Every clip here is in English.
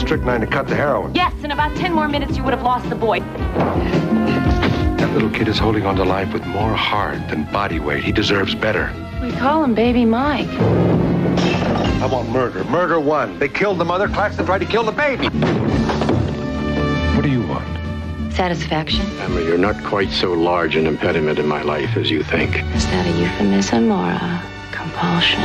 strychnine to cut the heroin. Yes, in about 10 more minutes you would have lost the boy. That little kid is holding on to life with more heart than body weight. He deserves better. We call him Baby Mike. I want murder. Murder one. They killed the mother. Claxton tried to kill the baby. What do you want? Satisfaction. Emma, you're not quite so large an impediment in my life as you think. Is that a euphemism or a compulsion?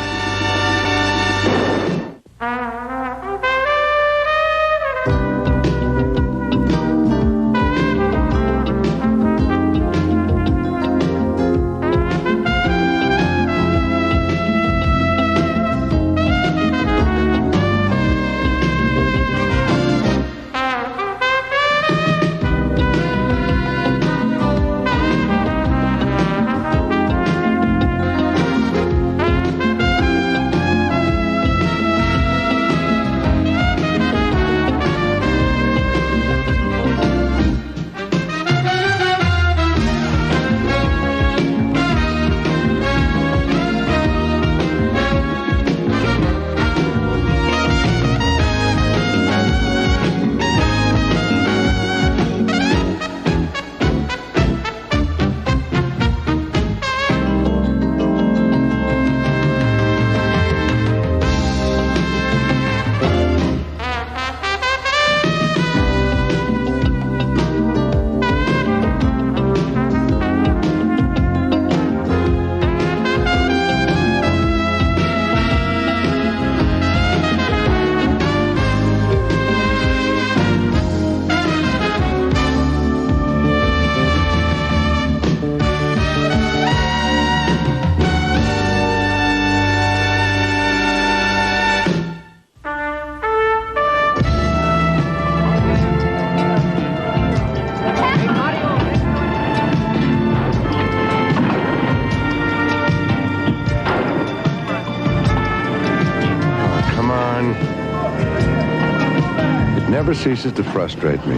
Never ceases to frustrate me.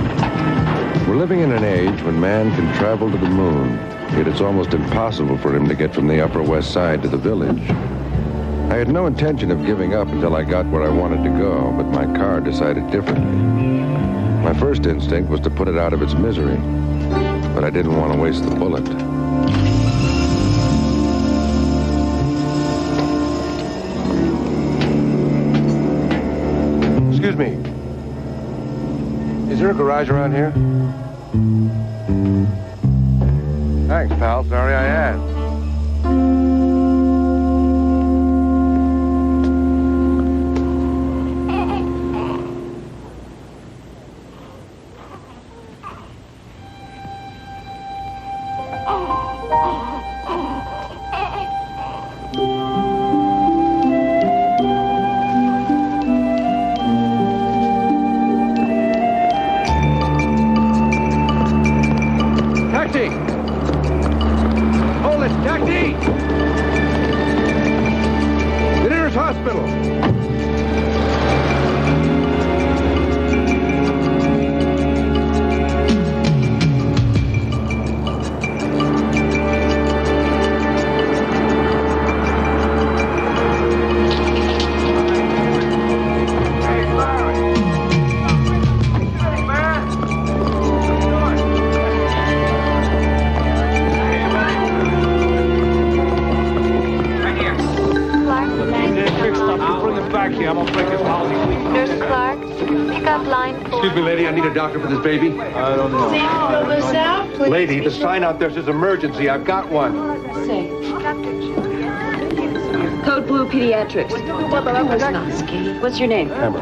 We're living in an age when man can travel to the moon, yet it's almost impossible for him to get from the Upper West Side to the village. I had no intention of giving up until I got where I wanted to go, but my car decided differently. My first instinct was to put it out of its misery, but I didn't want to waste the bullet. Excuse me. Is there a garage around here? Thanks, pal. Sorry I asked. Doctor for this baby? I don't know. Lady, the sign out there says emergency. I've got one. Say. Code Blue Pediatrics. What's your name? Hammer.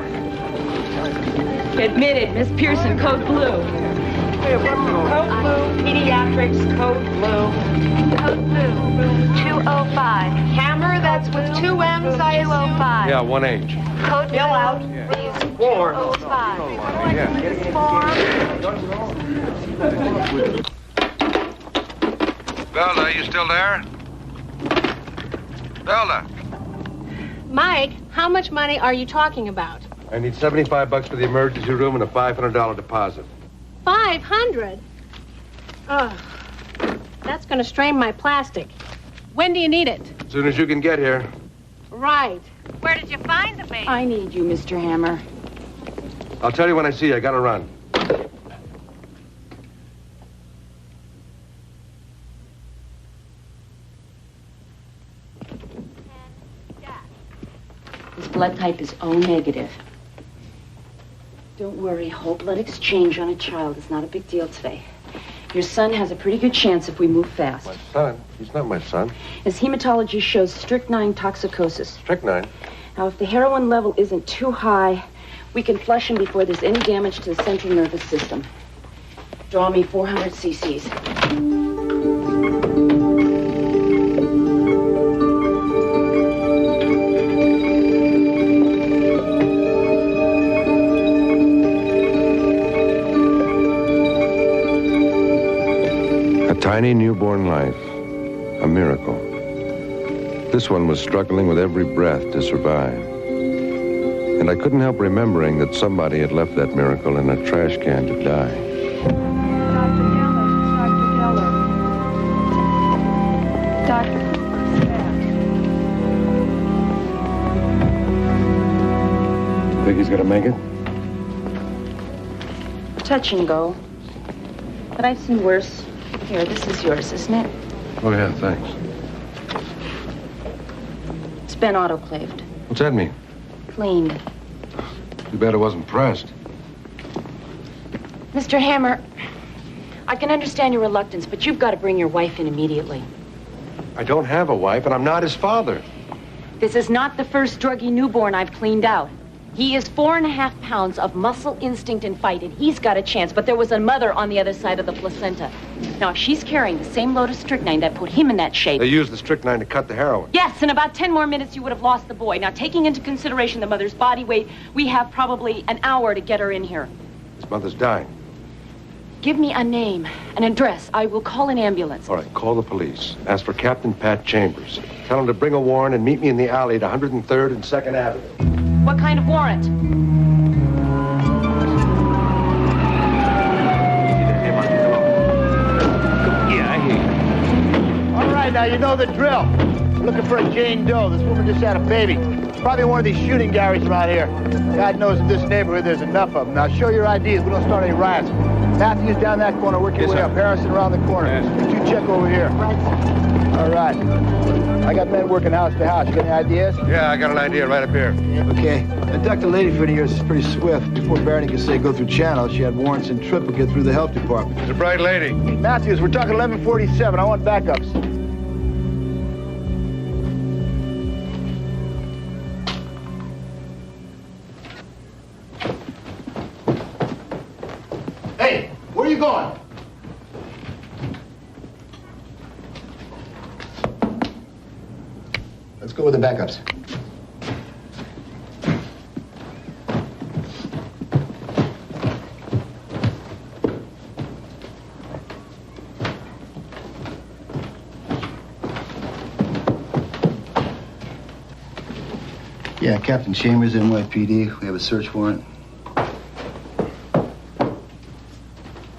Admitted, Miss Pearson, Code Blue. Code Blue Pediatrics, Code Blue. Code Blue, 205. Hammer, that's with 2 M's, 205. Yeah, 1H. Code Blue, out. please, 205. Velda, you still there? Velda. Mike, how much money are you talking about? I need $75 for the emergency room and a $500 deposit. 500? Oh, that's going to strain my plastic. When do you need it? As soon as you can get here. Right. Where did you find the baby? I need you, Mr. Hammer. I'll tell you when I see you. I gotta run. His blood type is O negative. Don't worry, whole blood exchange on a child is not a big deal today. Your son has a pretty good chance if we move fast. My son? He's not my son. His hematology shows strychnine toxicosis. Strychnine? Now, if the heroin level isn't too high, we can flush him before there's any damage to the central nervous system. Draw me 400 cc's. A tiny newborn life. A miracle. This one was struggling with every breath to survive. And I couldn't help remembering that somebody had left that miracle in a trash can to die. Dr. Think he's gonna make it? Touch and go. But I've seen worse. Here, this is yours, isn't it? Oh, yeah, thanks. It's been autoclaved. What's that mean? Cleaned. Too bad it wasn't pressed. Mr. Hammer, I can understand your reluctance, but you've got to bring your wife in immediately. I don't have a wife, and I'm not his father. This is not the first druggy newborn I've cleaned out. He is 4.5 pounds of muscle, instinct, and fight, and he's got a chance, but there was a mother on the other side of the placenta. Now, if she's carrying the same load of strychnine that put him in that shape... They used the strychnine to cut the heroin. Yes, in about 10 more minutes, you would have lost the boy. Now, taking into consideration the mother's body weight, we have probably an hour to get her in here. His mother's dying. Give me a name, an address. I will call an ambulance. All right, call the police. Ask for Captain Pat Chambers. Tell him to bring a warrant and meet me in the alley at 103rd and 2nd Avenue. What kind of warrant? Yeah, I hear you. All right, now you know the drill. We're looking for a Jane Doe. This woman just had a baby. Probably one of these shooting galleries around here. God knows in this neighborhood there's enough of them. Now show your IDs. We don't start any riots. Matthews down that corner. Work your way up. Harrison around the corner. You two check over here. All right. I got men working house to house. You got any ideas? Yeah, I got an idea right up here. Okay. I ducked a lady for the years. It's pretty swift. Before Barney could say go through channel, she had warrants in triplicate through the health department. She's a bright lady. Matthews, we're talking 1147. I want backups. Hey, where are you going? Let's go with the backups. Yeah, Captain Chambers, NYPD. We have a search warrant.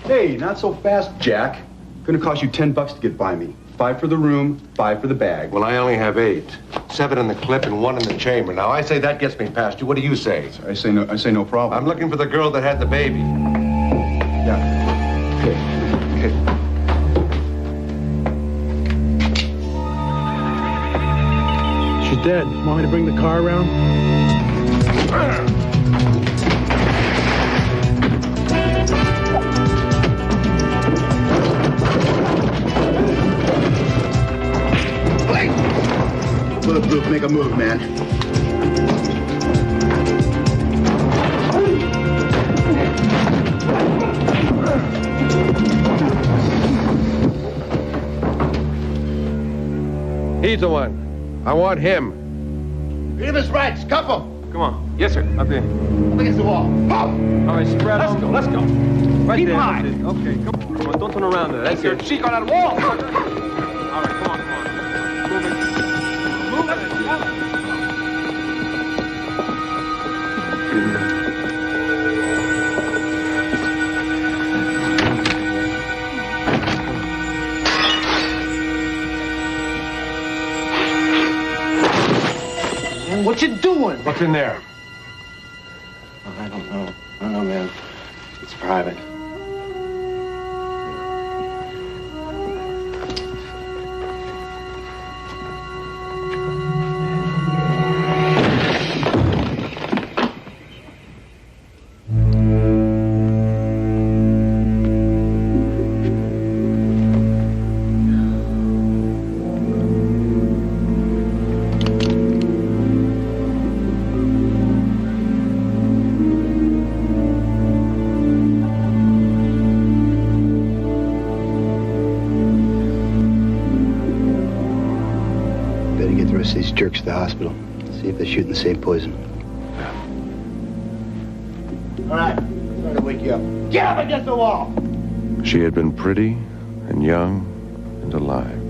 Hey, not so fast, Jack. Gonna cost you $10 to get by me. 5 for the room, 5 for the bag. Well, I only have 8. 7 in the clip and 1 in the chamber. Now, I say that gets me past you. What do you say? I say no problem. I'm looking for the girl that had the baby. Yeah. Okay. She's dead. Want me to bring the car around? Bulletproof, make a move, man. He's the one. I want him. Read his rights. Cuff him. Come on. Yes, sir. Up here. Up against the wall. Move. All right, spread Let's on. go. Let's go. Right Keep there. high. That's it. Okay, come on. Come on. Don't turn around there. That's Your it. cheek on that wall. All right, come on, come on. Move it. Move it. Man, what you doing? What's in there? I don't know. I don't know, man. It's private. These jerks to the hospital. See if they're shooting the same poison. All right, I'm trying to wake you up. Get up against the wall! She had been pretty and young and alive.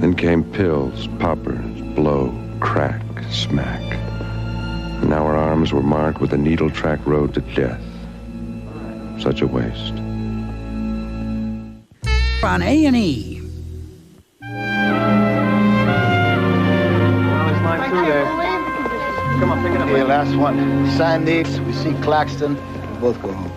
Then came pills, poppers, blow, crack, smack. And now her arms were marked with a needle track road to death. Such a waste. On A&E. Come on, pick it up. Okay, last one. Sign these. We see Claxton. We'll both go home.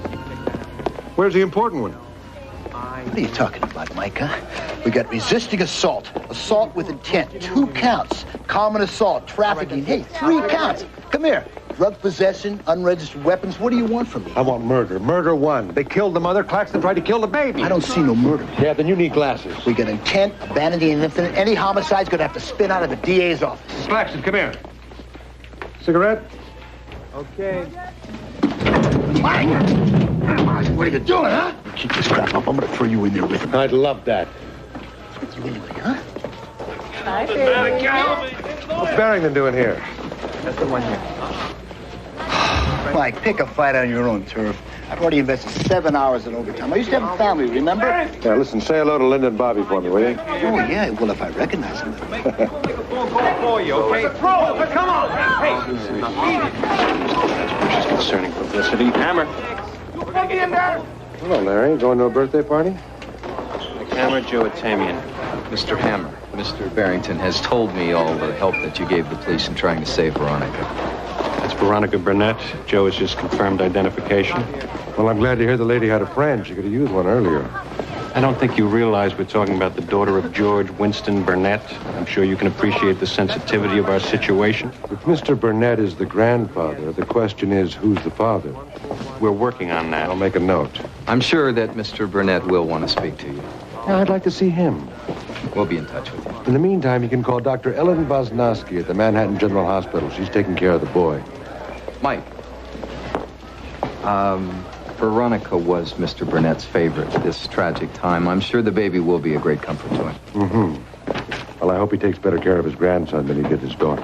Where's the important one? What are you talking about, Mike, huh? We got resisting assault, assault with intent, 2 counts, common assault, trafficking, hey, 3 counts. Come here. Drug possession, unregistered weapons. What do you want from me? I want murder. Murder 1. They killed the mother. Claxton tried to kill the baby. I don't see no murder. Yeah, then you need glasses. We got intent, abandoning an infinite. Any homicide's gonna have to spin out of the DA's office. Claxton, come here. Cigarette? Okay. Mike! What are you doing, huh? Keep this crap up. I'm gonna throw you in there with him. I'd love that. With you anyway, huh? Hi, baby. What's Barrington doing here? That's the one here. Mike, pick a fight on your own turf. I've already invested 7 hours in overtime. I used to have a family, remember? Yeah, listen, say hello to Linda and Bobby for me, will you? Oh, yeah, well, if I recognize them. For you, okay? Come on! She's concerning publicity. Hammer. Hello, Larry. Going to a birthday party? Hammer, Joe Atamian. Mr. Hammer, Mr. Barrington has told me all the help that you gave the police in trying to save Veronica. That's Veronica Burnett. Joe has just confirmed identification. Well, I'm glad to hear the lady had a friend. She could have used one earlier. I don't think you realize we're talking about the daughter of George Winston Burnett. I'm sure you can appreciate the sensitivity of our situation. If Mr. Burnett is the grandfather, the question is, who's the father? We're working on that. I'll make a note. I'm sure that Mr. Burnett will want to speak to you. Yeah, I'd like to see him. We'll be in touch with you. In the meantime, you can call Dr. Ellen Bosnowski at the Manhattan General Hospital. She's taking care of the boy. Mike. Veronica was Mr. Burnett's favorite this tragic time. I'm sure the baby will be a great comfort to him. Mm-hmm. Well, I hope he takes better care of his grandson than he did his daughter.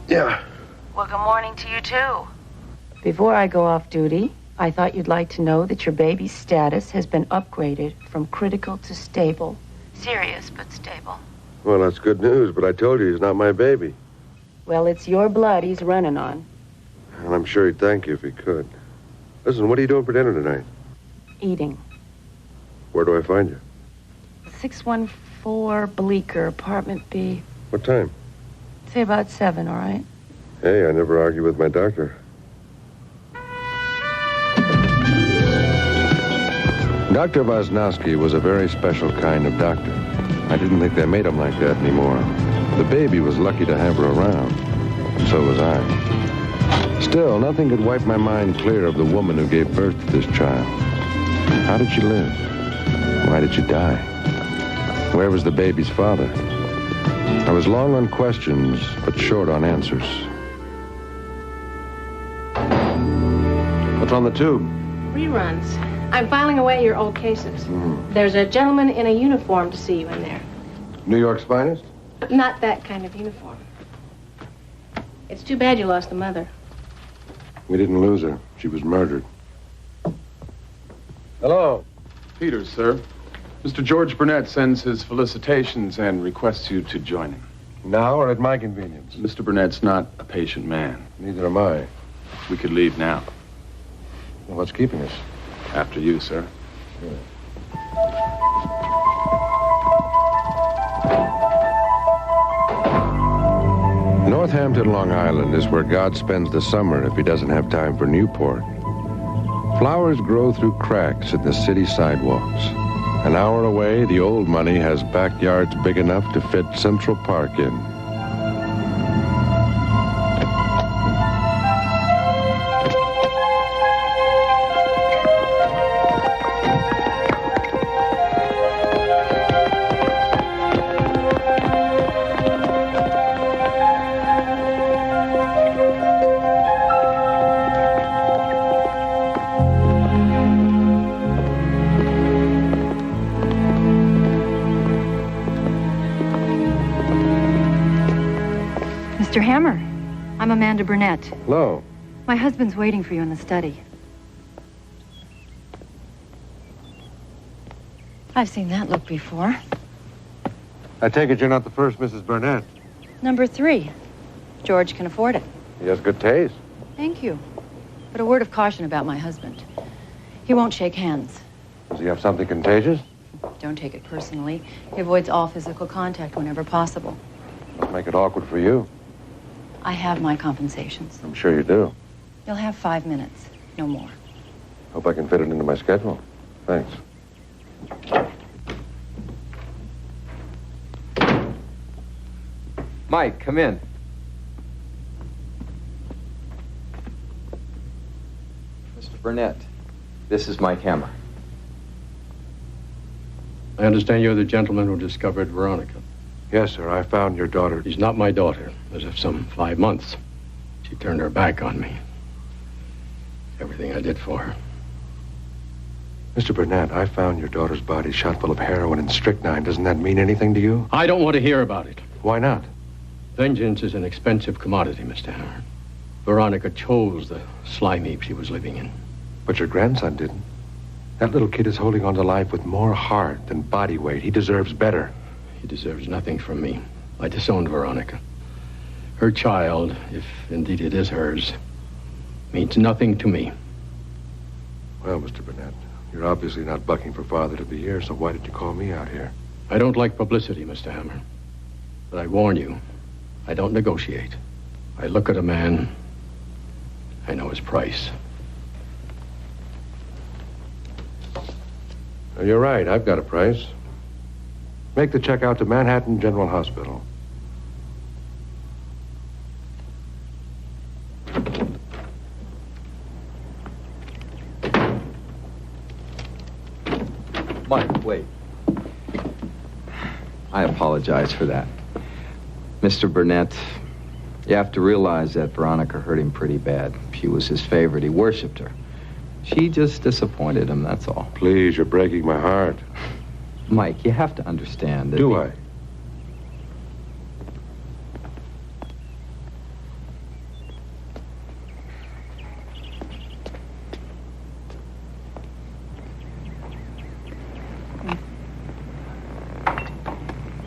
Yeah. Well, good morning to you, too. Before I go off duty, I thought you'd like to know that your baby's status has been upgraded from critical to stable. Serious, but stable. Well, that's good news, but I told you he's not my baby. Well, it's your blood he's running on. And I'm sure he'd thank you if he could. Listen, what are you doing for dinner tonight? Eating. Where do I find you? 614 Bleecker, apartment B. What time? Say about 7, all right? Hey, I never argue with my doctor. Dr. Vosnowski was a very special kind of doctor. I didn't think they made them like that anymore. The baby was lucky to have her around, and so was I. Still, nothing could wipe my mind clear of the woman who gave birth to this child. How did she live? Why did she die? Where was the baby's father? I was long on questions, but short on answers. What's on the tube? Reruns. I'm filing away your old cases. There's a gentleman in a uniform to see you in there. New York's finest? Not that kind of uniform. It's too bad you lost the mother. We didn't lose her. She was murdered. Hello. Peters, sir. Mr. George Burnett sends his felicitations and requests you to join him. Now or at my convenience? Mr. Burnett's not a patient man. Neither am I. We could leave now. Well, what's keeping us? After you, sir. Northampton, Long Island is where God spends the summer if he doesn't have time for Newport. Flowers grow through cracks in the city sidewalks. An hour away, the old money has backyards big enough to fit Central Park in. Mr. Hammer, I'm Amanda Burnett. Hello. My husband's waiting for you in the study. I've seen that look before. I take it you're not the first Mrs. Burnett. Number 3. George can afford it. He has good taste. Thank you. But a word of caution about my husband. He won't shake hands. Does he have something contagious? Don't take it personally. He avoids all physical contact whenever possible. Must make it awkward for you. I have my compensations. I'm sure you do. You'll have 5 minutes, no more. Hope I can fit it into my schedule. Thanks. Mike, come in. Mr. Burnett, this is Mike Hammer. I understand you're the gentleman who discovered Veronica. Yes, sir. I found your daughter. She's not my daughter. As of some 5 months, she turned her back on me. Everything I did for her. Mr. Burnett, I found your daughter's body shot full of heroin and strychnine. Doesn't that mean anything to you? I don't want to hear about it. Why not? Vengeance is an expensive commodity, Mr. Hammer. Veronica chose the slime heap she was living in. But your grandson didn't. That little kid is holding on to life with more heart than body weight. He deserves better. He deserves nothing from me. I disowned Veronica. Her child, if indeed it is hers, means nothing to me. Well, Mr. Burnett, you're obviously not bucking for father to be here, so why did you call me out here? I don't like publicity, Mr. Hammer. But I warn you, I don't negotiate. I look at a man, I know his price. You're right, I've got a price. Make the check out to Manhattan General Hospital. Mike, wait. I apologize for that. Mr. Burnett, you have to realize that Veronica hurt him pretty bad. She was his favorite. He worshipped her. She just disappointed him, that's all. Please, you're breaking my heart. Mike, you have to understand that... Do I?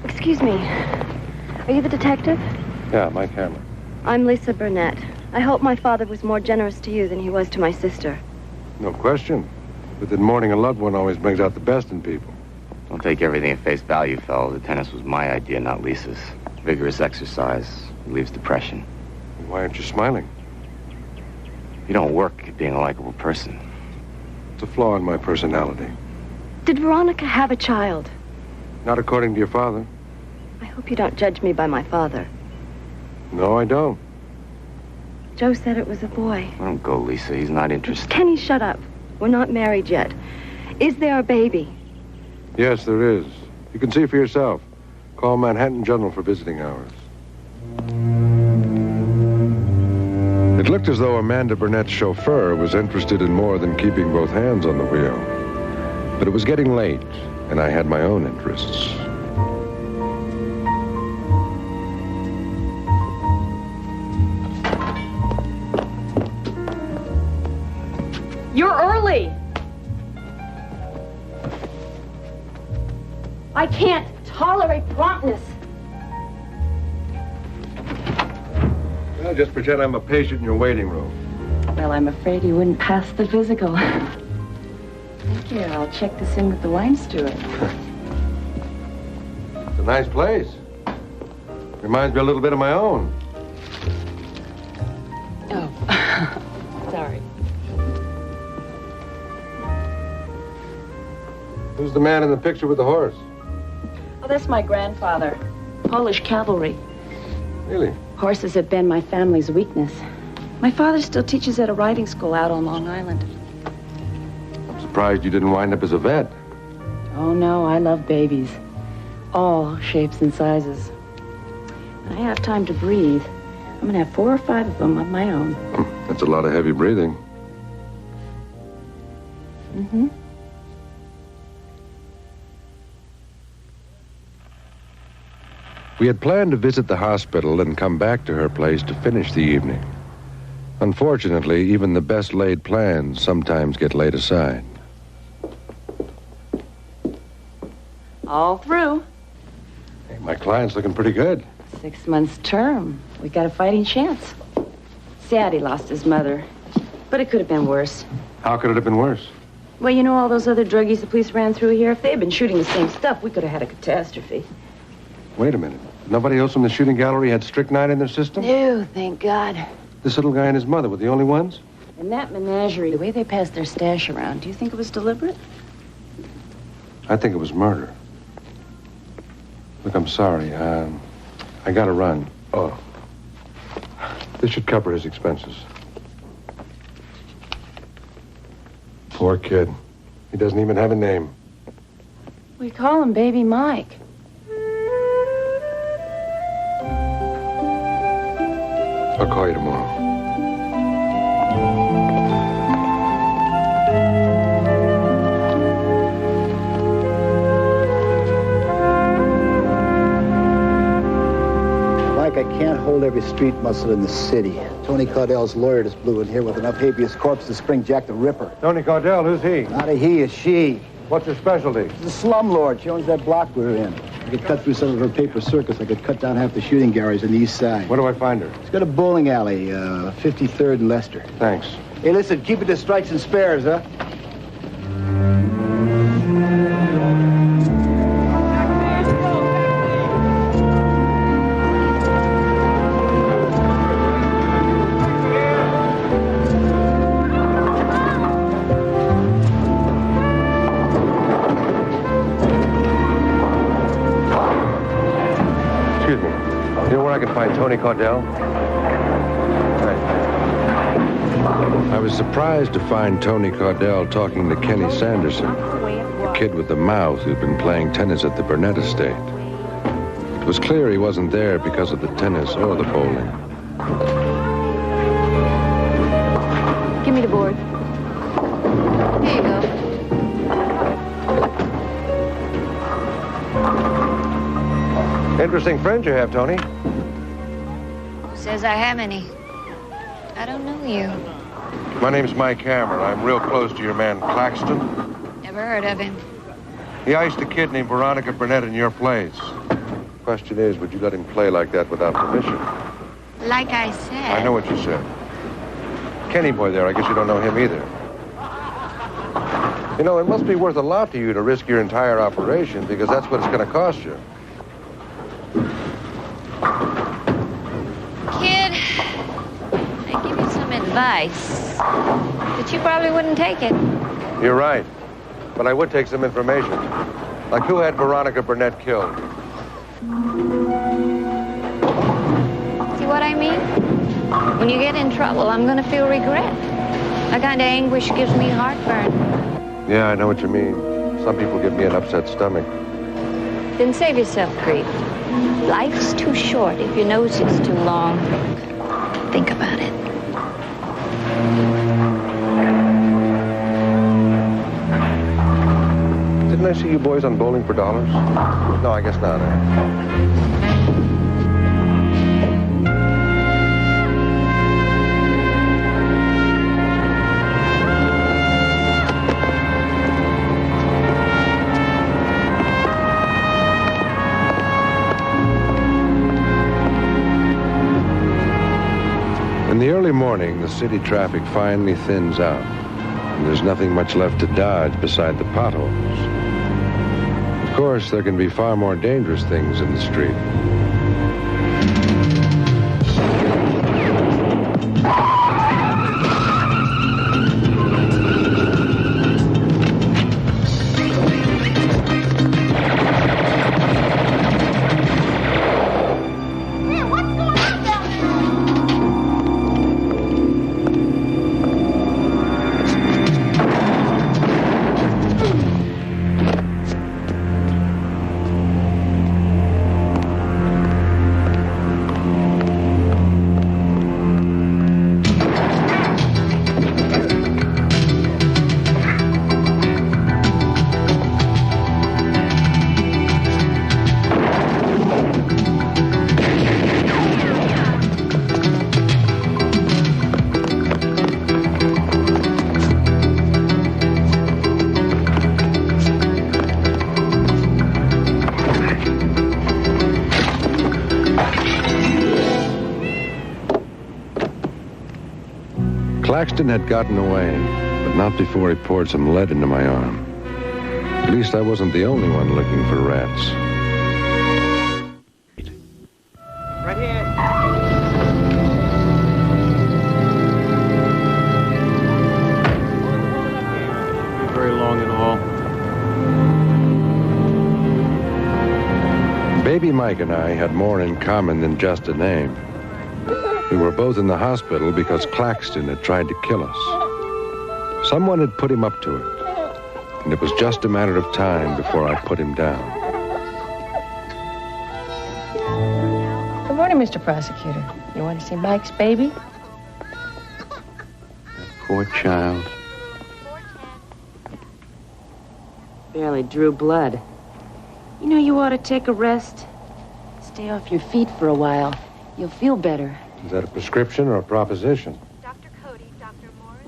Excuse me. Are you the detective? Yeah, Mike Hammer. I'm Lisa Burnett. I hope my father was more generous to you than he was to my sister. No question. But then mourning a loved one always brings out the best in people. Don't take everything at face value, fellow. The tennis was my idea, not Lisa's. Vigorous exercise relieves depression. Why aren't you smiling? You don't work at being a likable person. It's a flaw in my personality. Did Veronica have a child? Not according to your father. I hope you don't judge me by my father. No, I don't. Joe said it was a boy. Let him go, Lisa. He's not interested. Kenny, shut up. We're not married yet. Is there a baby? Yes, there is. You can see for yourself. Call Manhattan General for visiting hours. It looked as though Amanda Burnett's chauffeur was interested in more than keeping both hands on the wheel. But it was getting late, and I had my own interests. You're early. I can't tolerate promptness. Well, just pretend I'm a patient in your waiting room. Well, I'm afraid you wouldn't pass the physical. Thank you. I'll check this in with the wine steward. It's a nice place. Reminds me a little bit of my own. Oh, sorry. Who's the man in the picture with the horse? Oh, that's my grandfather. Polish cavalry. Really? Horses have been my family's weakness. My father still teaches at a riding school out on Long Island. I'm surprised you didn't wind up as a vet. Oh, no, I love babies. All shapes and sizes. When I have time to breathe, I'm going to have 4 or 5 of them on my own. That's a lot of heavy breathing. Mm-hmm. We had planned to visit the hospital and come back to her place to finish the evening. Unfortunately, even the best laid plans sometimes get laid aside. All through. Hey, my client's looking pretty good. 6 months term. We got a fighting chance. Sad he lost his mother. But it could have been worse. How could it have been worse? Well, you know all those other druggies the police ran through here? If they had been shooting the same stuff, we could have had a catastrophe. Wait a minute. Nobody else from the shooting gallery had strychnine in their system? No, thank God. This little guy and his mother were the only ones? And that menagerie, the way they passed their stash around, do you think it was deliberate? I think it was murder. Look, I'm sorry. I gotta run. Oh. This should cover his expenses. Poor kid. He doesn't even have a name. We call him Baby Mike. I'll call you tomorrow. Mike, I can't hold every street muscle in the city. Tony Caudell's lawyer just blew in here with enough habeas corpus to spring Jack the Ripper. Tony Caudell, who's he? Not a he, a she. What's her specialty? She's a slumlord. She owns that block we're in. I could cut through some of her paper circus. I could cut down half the shooting galleries on the east side. Where do I find her? She's got a bowling alley, 53rd and Leicester. Thanks. Hey, listen, keep it to strikes and spares, huh? Tony Caudell? Right. I was surprised to find Tony Caudell talking to Kenny Sanderson, the kid with the mouth who'd been playing tennis at the Burnett estate. It was clear he wasn't there because of the tennis or the bowling. Give me the board. Here you go. Interesting friend you have, Tony. Says I have any. I don't know you. My name's Mike Hammer. I'm real close to your man, Claxton. Never heard of him. He iced a kid named Veronica Burnett in your place. Question is, would you let him play like that without permission? Like I said. I know what you said. Kenny boy there, I guess you don't know him either. You know, it must be worth a lot to you to risk your entire operation, because that's what it's going to cost you. Kid, I give you some advice, but you probably wouldn't take it. You're right. But I would take some information. Like who had Veronica Burnett killed? See what I mean? When you get in trouble, I'm gonna feel regret. That kind of anguish gives me heartburn. Yeah, I know what you mean. Some people give me an upset stomach. Then save yourself grief. Life's too short if your nose is too long. Think about it. Didn't I see you boys on Bowling for Dollars? No, I guess not, eh? In the early morning, the city traffic finally thins out, and there's nothing much left to dodge beside the potholes. Of course, there can be far more dangerous things in the street. Claxton had gotten away, but not before he poured some lead into my arm. At least I wasn't the only one looking for rats. Right here. Very long and all. Baby Mike and I had more in common than just a name. We were both in the hospital because Claxton had tried to kill us. Someone had put him up to it, and it was just a matter of time before I put him down. Good morning, Mr. Prosecutor. You want to see Mike's baby? Poor child. Barely drew blood. You know, you ought to take a rest. Stay off your feet for a while. You'll feel better. Is that a prescription or a proposition? Dr. Cody, Dr. Morris,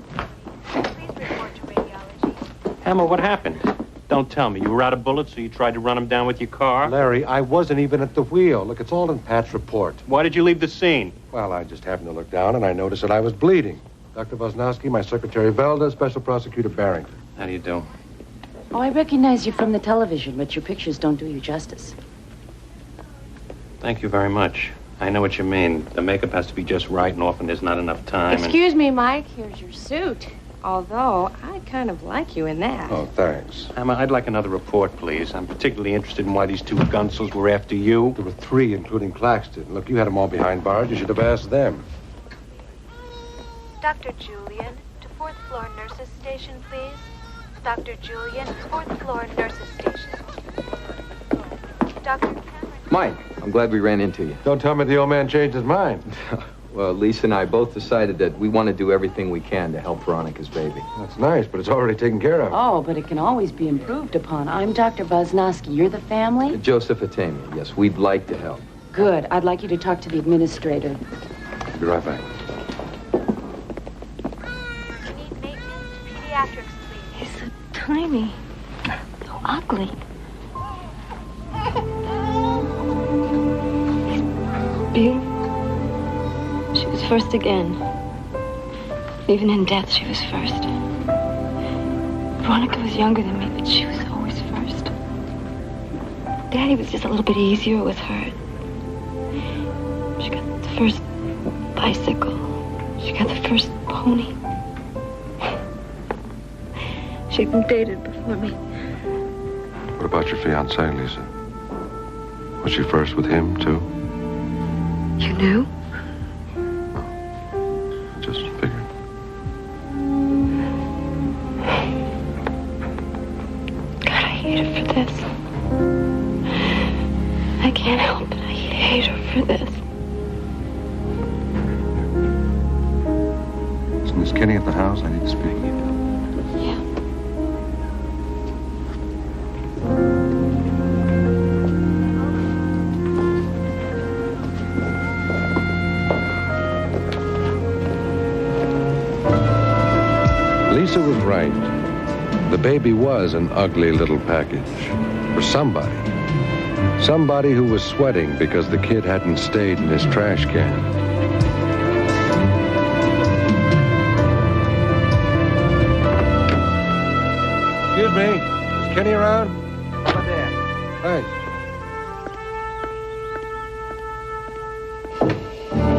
please report to radiology. Hammer, what happened? Don't tell me. You were out of bullets, so you tried to run him down with your car? Larry, I wasn't even at the wheel. Look, it's all in Pat's report. Why did you leave the scene? Well, I just happened to look down, and I noticed that I was bleeding. Dr. Vosnowski, my secretary Velda, Special Prosecutor Barrington. How do you do? Oh, I recognize you from the television, but your pictures don't do you justice. Thank you very much. I know what you mean. The makeup has to be just right, and often there's not enough time. Excuse me, Mike. Here's your suit. Although, I kind of like you in that. Oh, thanks. Hammer, I'd like another report, please. I'm particularly interested in why these two gunsels were after you. There were three, including Claxton. Look, you had them all behind bars. You should have asked them. Dr. Julian, to 4th floor nurses station, please. Dr. Julian, 4th floor nurses station. Dr. Cameron. Mike, I'm glad we ran into you. Don't tell me the old man changed his mind. Well, Lisa and I both decided that we want to do everything we can to help Veronica's baby. That's nice, but it's already taken care of. Oh, but it can always be improved upon. I'm Dr. Vosnowski. You're the family? Joseph Atamia, yes, we'd like to help. Good. I'd like you to talk to the administrator. I'll be right back. You need maintenance, pediatrics, please. He's so tiny, so ugly. Bill, she was first again. Even in death, she was first. Veronica was younger than me, but she was always first. Daddy was just a little bit easier with her. She got the first bicycle. She got the first pony. She'd been dated before me. What about your fiancé, Lisa? Was she first with him, too? You knew? Just figured. God, I hate her for this. I can't help it. I hate her for this. Is Miss Kenny at the house? I need to speak. Yeah. Lisa was right. The baby was an ugly little package for somebody. Somebody who was sweating because the kid hadn't stayed in his trash can. Excuse me, is Kenny around? Over there. Thanks.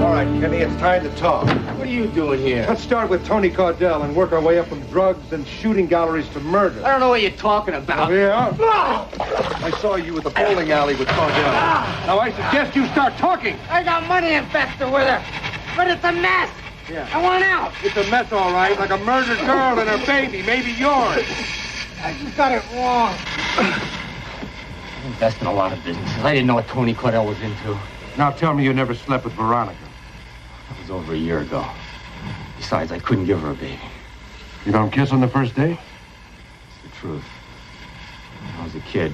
All right, Kenny, it's time to talk. What are you doing here? Let's start with Tony Cardell and work our way up from drugs and shooting galleries to murder. I don't know what you're talking about. Oh, yeah? I saw you at the bowling alley with Cardell. Now, I suggest you start talking. I got money invested with her, but it's a mess. Yeah. I want out. It's a mess, all right, like a murdered girl and her baby, maybe yours. I just got it wrong. I invest in a lot of businesses. I didn't know what Tony Cordell was into. Now tell me you never slept with Veronica. That was over a year ago. Besides, I couldn't give her a baby. You don't kiss on the first date? It's the truth. When I was a kid,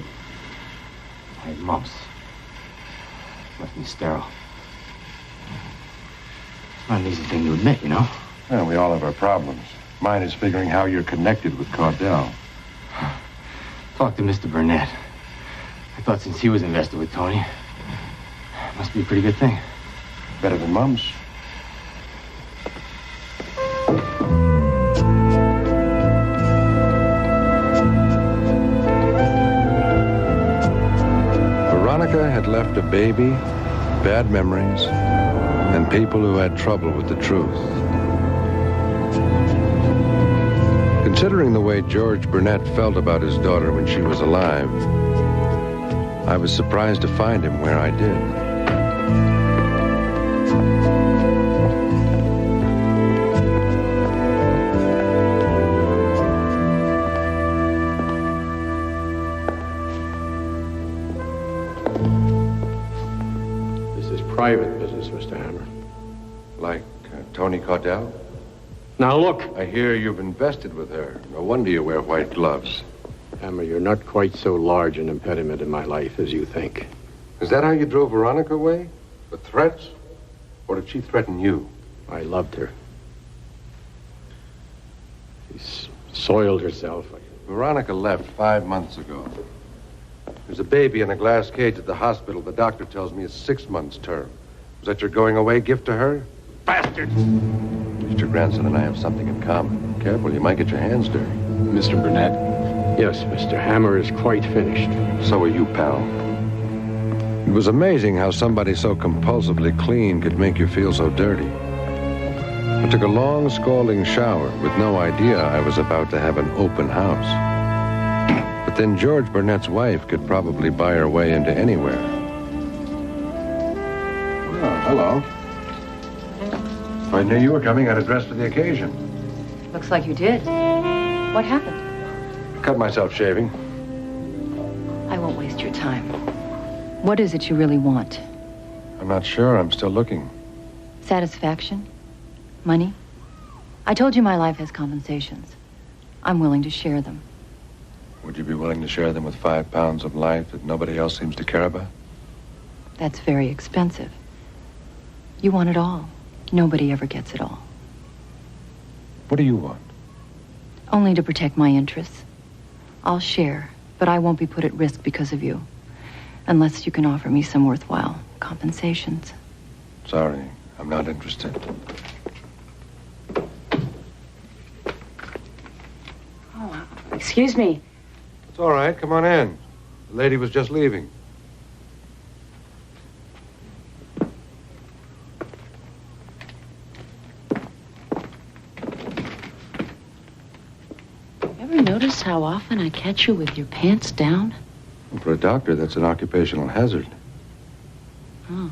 I had mumps. Left me sterile. It's not an easy thing to admit, you know? Well, we all have our problems. Mine is figuring how you're connected with Cardell. Talk to Mr. Burnett. I thought since he was invested with Tony, it must be a pretty good thing. Better than mumps. Veronica had left a baby, bad memories, and people who had trouble with the truth. Considering the way George Burnett felt about his daughter when she was alive, I was surprised to find him where I did. This is private business, Mr. Hammer. Like Tony Cardell? Now look. I hear you've invested with her. No wonder you wear white gloves. Hammer, you're not quite so large an impediment in my life as you think. Is that how you drove Veronica away? With threats? Or did she threaten you? I loved her. She soiled herself. Veronica left 5 months ago. There's a baby in a glass cage at the hospital. The doctor tells me it's 6 months' term. Was that your going away gift to her? Bastard! At least your grandson and I have something in common. Careful, you might get your hands dirty. Mr. Burnett? Yes, Mr. Hammer is quite finished. So are you, pal. It was amazing how somebody so compulsively clean could make you feel so dirty. I took a long, scalding shower with no idea I was about to have an open house. But then George Burnett's wife could probably buy her way into anywhere. Oh, hello. I knew you were coming. I had a dress for the occasion. Looks like you did. What happened? Cut myself shaving. I won't waste your time. What is it you really want? I'm not sure. I'm still looking. Satisfaction? Money? I told you my life has compensations. I'm willing to share them. Would you be willing to share them with 5 pounds of life that nobody else seems to care about? That's very expensive. You want it all. Nobody ever gets it all. What do you want? Only to protect my interests. I'll share, but I won't be put at risk because of you. Unless you can offer me some worthwhile compensations. Sorry, I'm not interested. excuse me. It's all right. Come on in. The lady was just leaving. Ever notice how often I catch you with your pants down? For a doctor, that's an occupational hazard. Oh.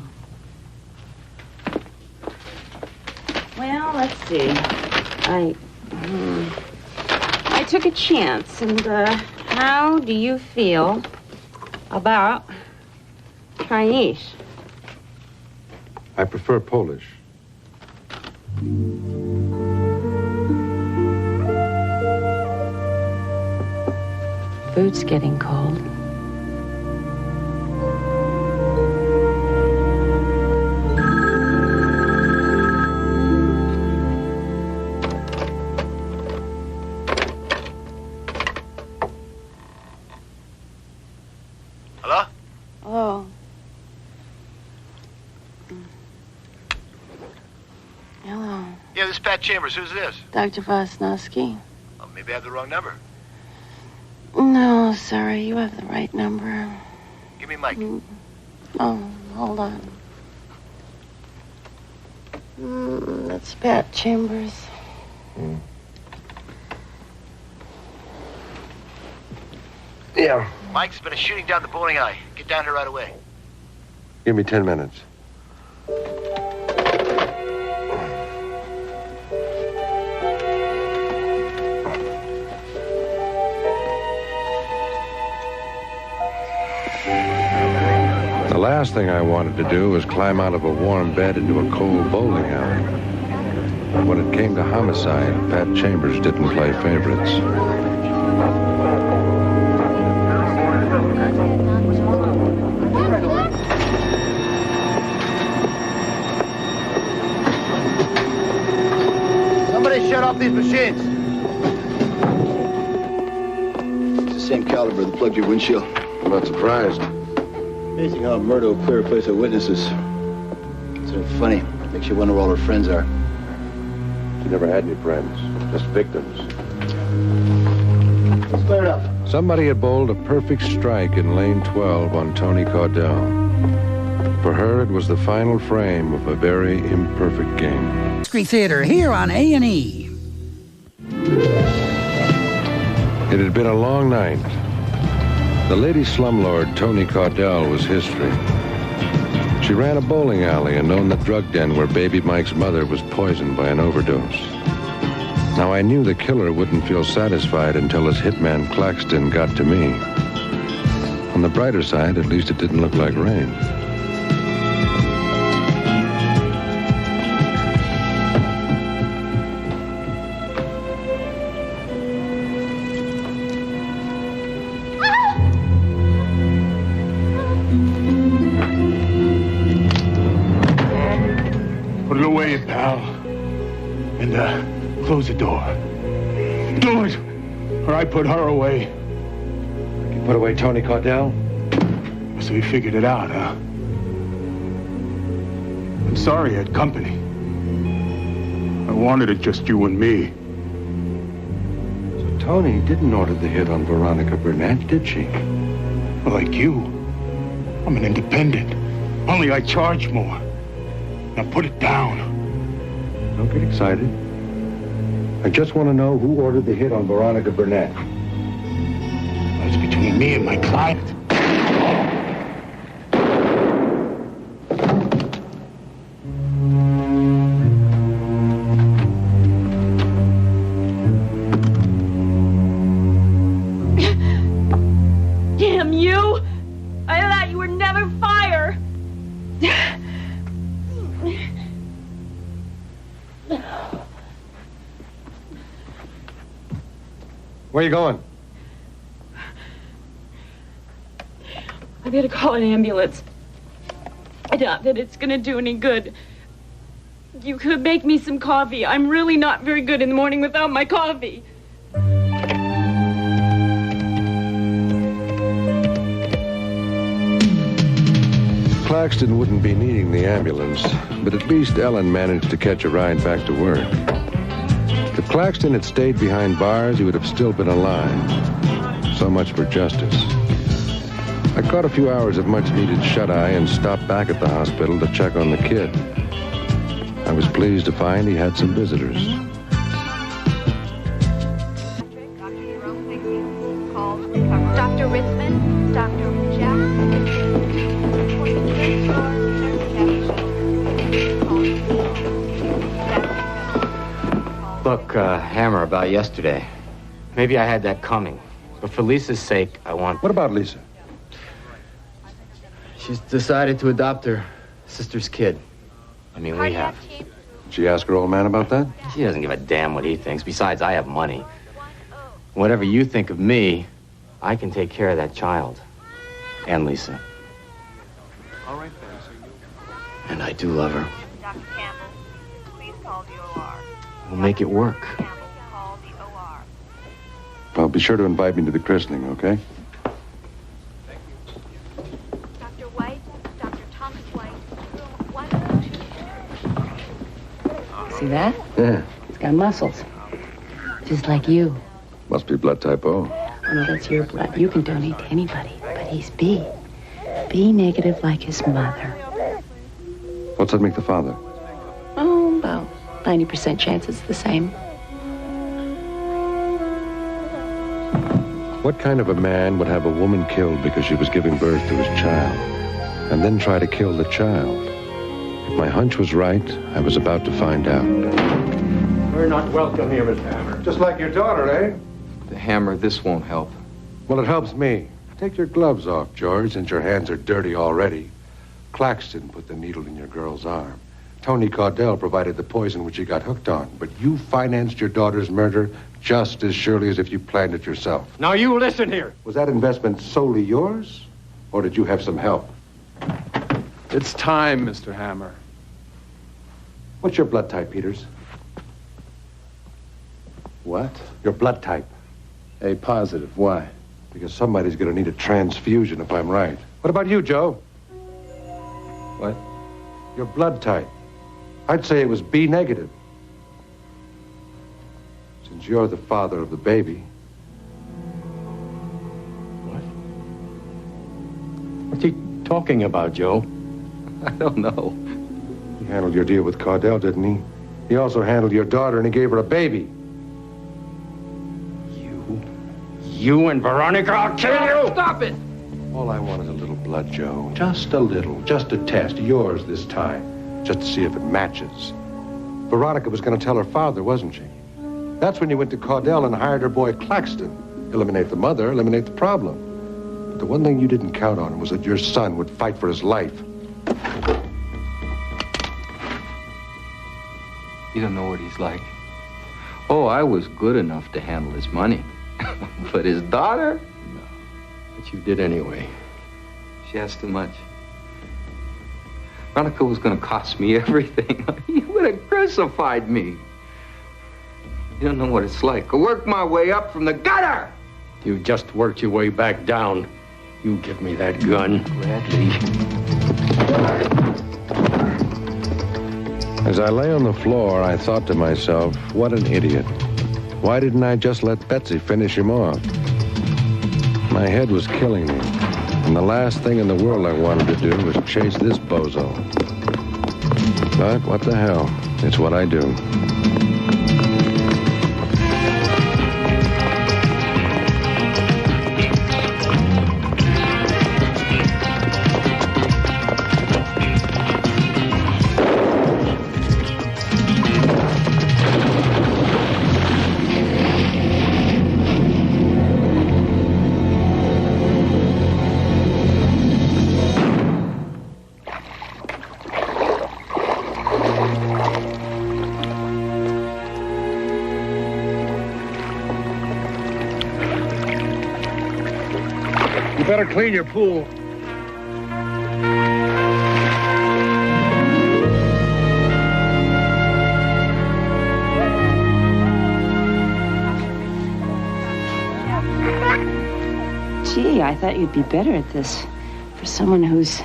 Well, let's see. I took a chance, and how do you feel about Chinese? I prefer Polish. Food's getting cold. Hello? Hello. Hello. Yeah, this is Pat Chambers. Who's this? Dr. Vosnowski. Oh, maybe I have the wrong number. No, sorry, you have the right number. Give me Mike. Oh, hold on. That's Pat Chambers. Yeah. Mike's been a shooting down the bowling alley. Get down here right away. Give me 10 minutes. The last thing I wanted to do was climb out of a warm bed into a cold bowling alley. But when it came to homicide, Pat Chambers didn't play favorites. Somebody shut off these machines. It's the same caliber that plugged your windshield. I'm not surprised. Amazing how a murder will clear a place of witnesses. It's sort of funny. Makes you wonder where all her friends are. She never had any friends, just victims. Let's clear it up. Somebody had bowled a perfect strike in lane 12 on Tony Caudell. For her, it was the final frame of a very imperfect game. Mystery Theater here on A&E. It had been a long night. The lady slumlord Tony Caudell was history. She ran a bowling alley and owned the drug den where baby Mike's mother was poisoned by an overdose. Now, I knew the killer wouldn't feel satisfied until his hitman Claxton got to me. On the brighter side, at least it didn't look like rain. Put it away, pal. And, close the door. Do it, or I put her away. You put away Tony Caudell? So we figured it out, huh? I'm sorry I had company. I wanted it just you and me. So Tony didn't order the hit on Veronica Burnett, did she? Well, like you, I'm an independent. Only I charge more. Now put it down. Don't get excited. I just want to know who ordered the hit on Veronica Burnett. It's between me and my client. Damn you! I thought you would never fire! Where you going? I gotta call an ambulance. I doubt that it's gonna do any good. You could make me some coffee. I'm really not very good in the morning without my coffee. Claxton wouldn't be needing the ambulance, but at least Ellen managed to catch a ride back to work. If Claxton had stayed behind bars, he would have still been alive. So much for justice. I caught a few hours of much-needed shut-eye and stopped back at the hospital to check on the kid. I was pleased to find he had some visitors. Dr. Ritzman, Dr. Look, Hammer, about yesterday. Maybe I had that coming. But for Lisa's sake, I want... What about Lisa? She's decided to adopt her sister's kid. I mean, we have. Did she ask her old man about that? She doesn't give a damn what he thinks. Besides, I have money. Whatever you think of me, I can take care of that child. And Lisa. All right, then. And I do love her. Dr. Campbell, please call the OR. We'll make it work. Call the OR. Well, be sure to invite me to the christening, okay? Dr. White, Dr. Thomas White, room 102. See that? Yeah. It's got muscles. Just like you. Must be blood type O. Oh, no, that's your blood. You can donate to anybody. But he's B. B negative like his mother. What's that make the father? Oh, about 90% chance it's the same. What kind of a man would have a woman killed because she was giving birth to his child, and then try to kill the child? If my hunch was right, I was about to find out. We're not welcome here, Mr. Hammer. Just like your daughter, eh? The Hammer, this won't help. Well, it helps me. Take your gloves off, George, since your hands are dirty already. Claxton put the needle in your girl's arm. Tony Caudell provided the poison which you got hooked on. But you financed your daughter's murder just as surely as if you planned it yourself. Now you listen here. Was that investment solely yours, or did you have some help? It's time, Mr. Hammer. What's your blood type, Peters? What? Your blood type. A positive. Why? Because somebody's going to need a transfusion if I'm right. What about you, Joe? What? Your blood type. I'd say it was B negative. Since you're the father of the baby. What? What's he talking about, Joe? I don't know. He handled your deal with Caudell, didn't he? He also handled your daughter and he gave her a baby. You and Veronica, I'll kill you! Stop it! All I want is a little blood, Joe. Just a little. Just a test. Yours this time. Just to see if it matches. Veronica was going to tell her father, wasn't she? That's when you went to Caudell and hired her boy Claxton. Eliminate the mother, eliminate the problem. But the one thing you didn't count on was that your son would fight for his life. You don't know what he's like. Oh, I was good enough to handle his money. But his daughter? No. But you did anyway. She asked too much. Veronica was going to cost me everything. You would have crucified me. You don't know what it's like. I worked my way up from the gutter. You just worked your way back down. You give me that gun. Gladly. As I lay on the floor, I thought to myself, what an idiot. Why didn't I just let Betsy finish him off? My head was killing me, and the last thing in the world I wanted to do was chase this bozo. But what the hell? It's what I do. Better clean your pool. Gee, I thought you'd be better at this for someone who's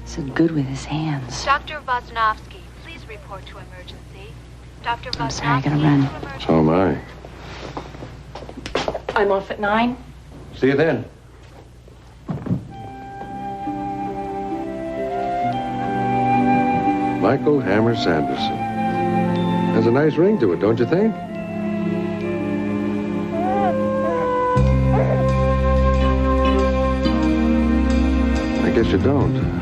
so good with his hands. Dr. Vosnovsky, please report to emergency. I'm sorry, I gotta run. So am I. I'm off at 9. See you then. Michael Hammer Sanderson. Has a nice ring to it, don't you think? I guess you don't.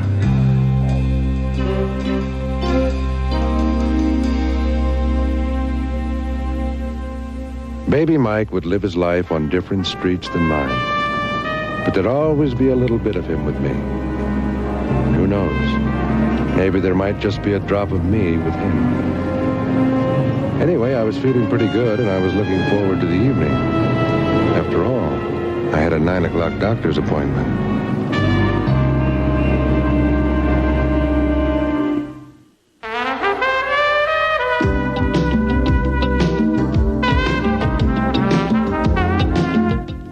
Baby Mike would live his life on different streets than mine. But there'd always be a little bit of him with me. And who knows? Maybe there might just be a drop of me with him. Anyway, I was feeling pretty good, and I was looking forward to the evening. After all, I had a 9 o'clock doctor's appointment.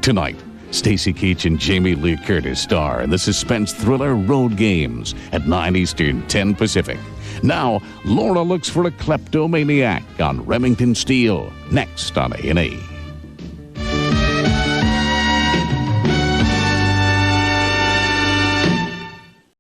Tonight, Stacy Keach and Jamie Lee Curtis star in the suspense thriller Road Games at 9 Eastern, 10 Pacific. Now, Laura looks for a kleptomaniac on Remington Steel, next on A&E.